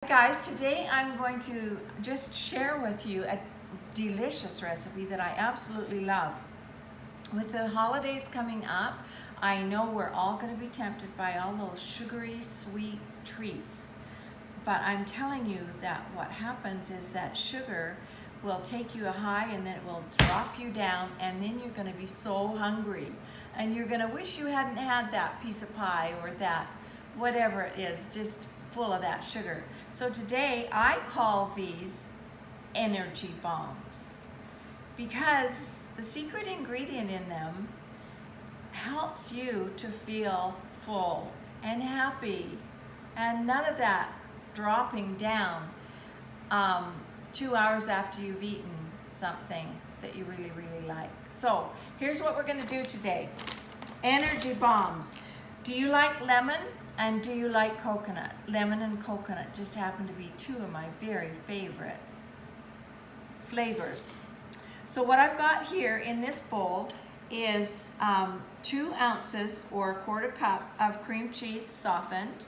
Guys, today I'm going to just share with you a delicious recipe that I absolutely love. With the holidays coming up, I know we're all going to be tempted by all those sugary sweet treats. But I'm telling you that what happens is that sugar will take you a high and then it will drop you down, and then you're going to be so hungry and you're going to wish you hadn't had that piece of pie or that whatever it is, just full of that sugar. So today I call these energy bombs because the secret ingredient in them helps you to feel full and happy and none of that dropping down 2 hours after you've eaten something that you really like. So here's what we're going to do today. Energy bombs. Do you like lemon and do you like coconut? Lemon and coconut just happen to be two of my very favorite flavors. So what I've got here in this bowl is 2 ounces or 1/4 cup of cream cheese softened,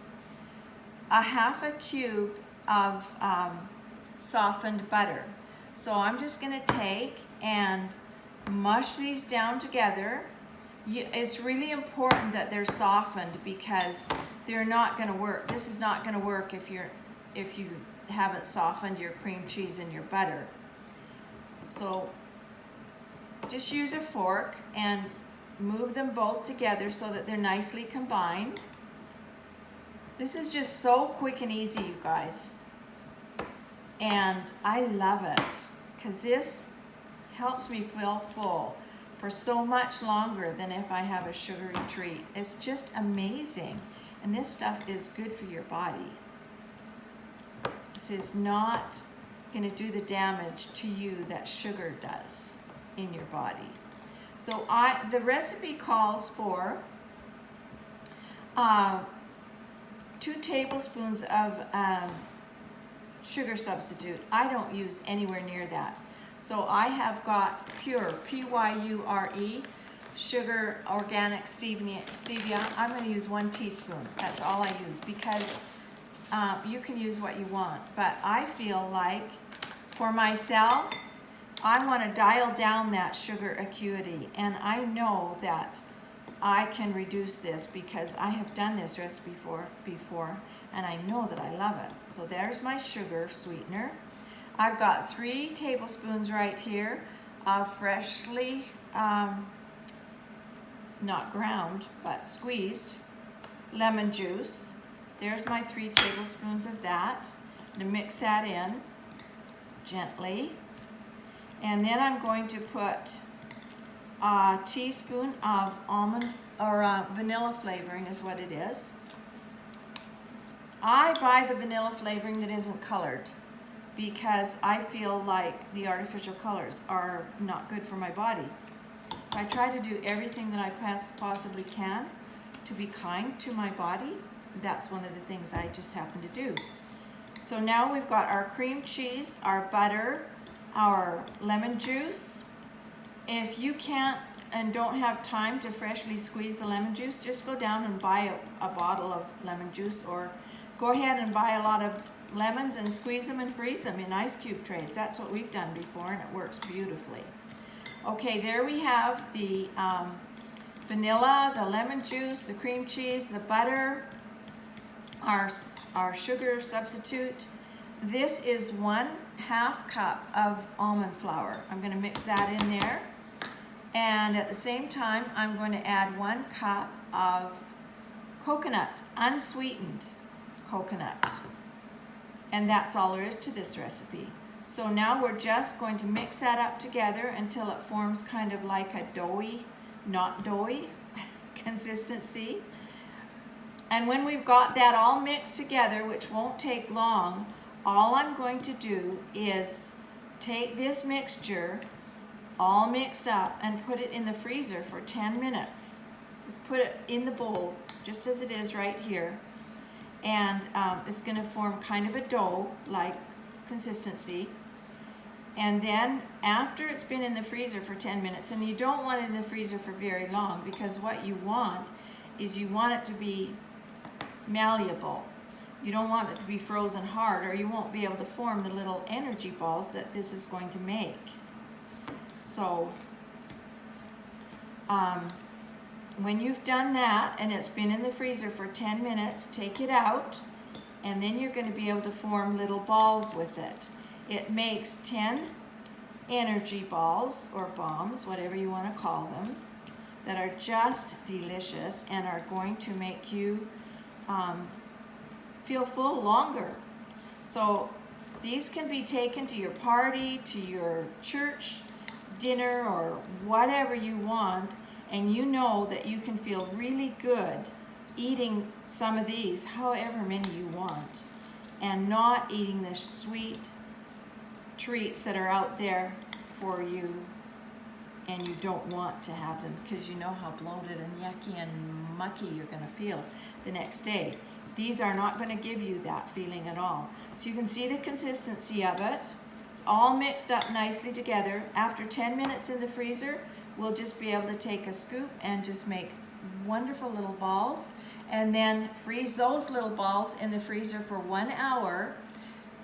a 1/2 cube of softened butter. So I'm just going to take and mush these down together. It's really important that they're softened because they're not going to work. This is not going to work if you haven't softened your cream cheese and your butter. So just use a fork and move them both together so that they're nicely combined. This is just so quick and easy, you guys. And I love it because this helps me feel full for so much longer than if I have a sugary treat. It's just amazing. And this stuff is good for your body. This is not going to do the damage to you that sugar does in your body. So the recipe calls for 2 tablespoons of sugar substitute. I don't use anywhere near that. So I have got pure, P-Y-U-R-E, sugar, organic stevia. I'm going to use 1 teaspoon. That's all I use because you can use what you want. But I feel like for myself, I want to dial down that sugar acuity. And I know that I can reduce this because I have done this recipe before and I know that I love it. So there's my sugar sweetener. I've got 3 tablespoons right here of freshly, not ground, but squeezed lemon juice. There's my 3 tablespoons of that. I'm going to mix that in gently. And then I'm going to put a teaspoon of almond or vanilla flavoring is what it is. I buy the vanilla flavoring that isn't colored because I feel like the artificial colors are not good for my body. So I try to do everything that I possibly can to be kind to my body. That's one of the things I just happen to do. So now we've got our cream cheese, our butter, our lemon juice. If you can't and don't have time to freshly squeeze the lemon juice, just go down and buy a bottle of lemon juice, or go ahead and buy a lot of lemons and squeeze them and freeze them in ice cube trays. That's what we've done before and it works beautifully. Okay, there we have the vanilla, the lemon juice, the cream cheese, the butter, our sugar substitute. This is 1/2 cup of almond flour. I'm going to mix that in there. And at the same time, I'm going to add 1 cup of coconut, unsweetened coconut. And that's all there is to this recipe. So now we're just going to mix that up together until it forms kind of like a doughy, not doughy consistency. And when we've got that all mixed together, which won't take long, all I'm going to do is take this mixture all mixed up and put it in the freezer for 10 minutes. Just put it in the bowl just as it is right here. And it's going to form kind of a dough-like consistency. And then after it's been in the freezer for 10 minutes, and you don't want it in the freezer for very long because what you want is you want it to be malleable. You don't want it to be frozen hard, or you won't be able to form the little energy balls that this is going to make. So when you've done that and it's been in the freezer for 10 minutes, take it out, and then you're going to be able to form little balls with it. It makes 10 energy balls or bombs, whatever you want to call them, that are just delicious and are going to make you feel full longer. So these can be taken to your party, to your church dinner, or whatever you want, and you know that you can feel really good eating some of these, however many you want, and not eating the sweet treats that are out there for you and you don't want to have them because you know how bloated and yucky and mucky you're going to feel the next day. These are not going to give you that feeling at all. So you can see the consistency of it. It's all mixed up nicely together. After 10 minutes in the freezer, we'll just be able to take a scoop and just make wonderful little balls, and then freeze those little balls in the freezer for 1 hour.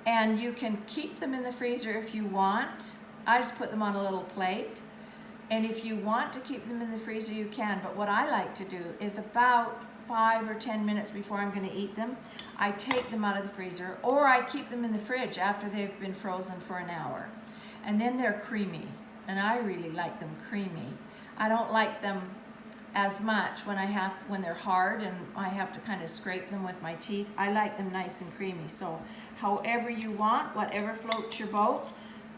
And you can keep them in the freezer if you want. I just put them on a little plate. And if you want to keep them in the freezer, you can. But what I like to do is about 5 or 10 minutes before I'm going to eat them, I take them out of the freezer, or I keep them in the fridge after they've been frozen for an hour. And then they're creamy. And I really like them creamy. I don't like them as much when they're hard and I have to kind of scrape them with my teeth. I like them nice and creamy. So however you want, whatever floats your boat,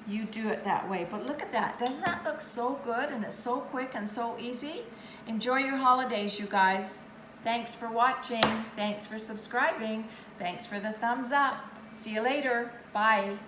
you do it that way. But look at that. Doesn't that look so good? And it's so quick and so easy. Enjoy your holidays, you guys. Thanks for watching. Thanks for subscribing. Thanks for the thumbs up. See you later. Bye.